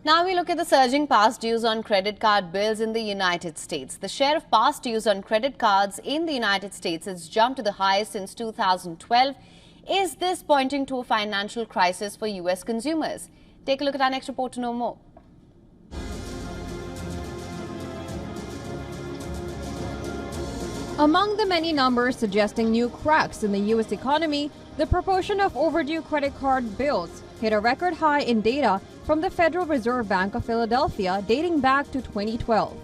Now we look at the surging past dues on credit card bills in the United States. The share of past dues on credit cards in the United States has jumped to the highest since 2012. Is this pointing to a financial crisis for U.S. consumers? Take a look at our next report to know more. Among the many numbers suggesting new cracks in the U.S. economy, the proportion of overdue credit card bills hit a record high in data from the Federal Reserve Bank of Philadelphia dating back to 2012.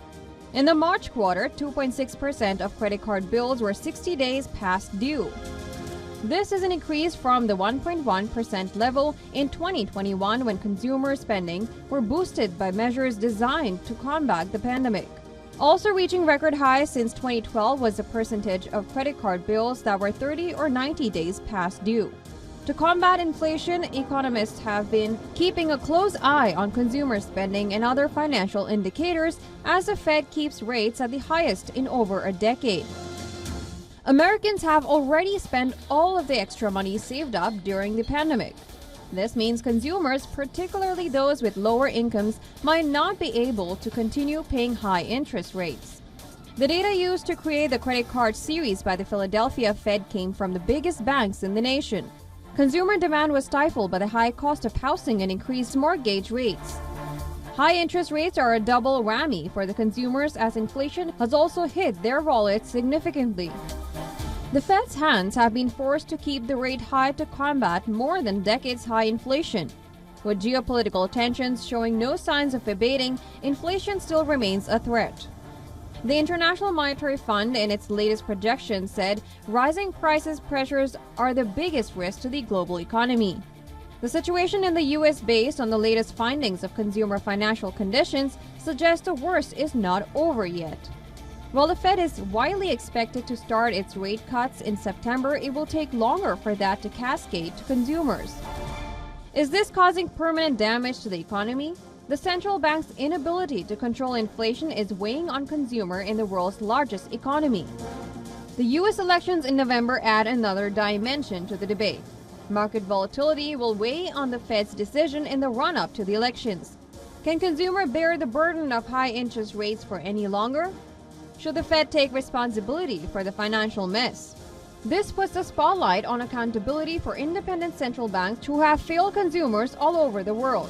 In the March quarter, 2.6% of credit card bills were 60 days past due. This is an increase from the 1.1% level in 2021 when consumer spending were boosted by measures designed to combat the pandemic. Also reaching record highs since 2012 was the percentage of credit card bills that were 30 or 90 days past due. To combat inflation, economists have been keeping a close eye on consumer spending and other financial indicators as the Fed keeps rates at the highest in over a decade. Americans have already spent all of the extra money saved up during the pandemic. This means consumers, particularly those with lower incomes, might not be able to continue paying high interest rates. The data used to create the credit card series by the Philadelphia Fed came from the biggest banks in the nation. Consumer demand was stifled by the high cost of housing and increased mortgage rates. High interest rates are a double whammy for the consumers as inflation has also hit their wallets significantly. The Fed's hands have been forced to keep the rate high to combat more than decades-high inflation. With geopolitical tensions showing no signs of abating, inflation still remains a threat. The International Monetary Fund, in its latest projection, said rising prices pressures are the biggest risk to the global economy. The situation in the U.S., based on the latest findings of consumer financial conditions, suggests the worst is not over yet. While the Fed is widely expected to start its rate cuts in September, it will take longer for that to cascade to consumers. Is this causing permanent damage to the economy? The central bank's inability to control inflation is weighing on consumers in the world's largest economy. The U.S. elections in November add another dimension to the debate. Market volatility will weigh on the Fed's decision in the run-up to the elections. Can consumers bear the burden of high interest rates for any longer? Should the Fed take responsibility for the financial mess? This puts the spotlight on accountability for independent central banks who have failed consumers all over the world.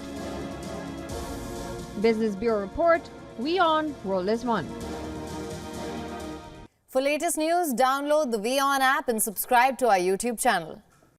Business Bureau Report, WION World is One. For latest news, download the WION app and subscribe to our YouTube channel.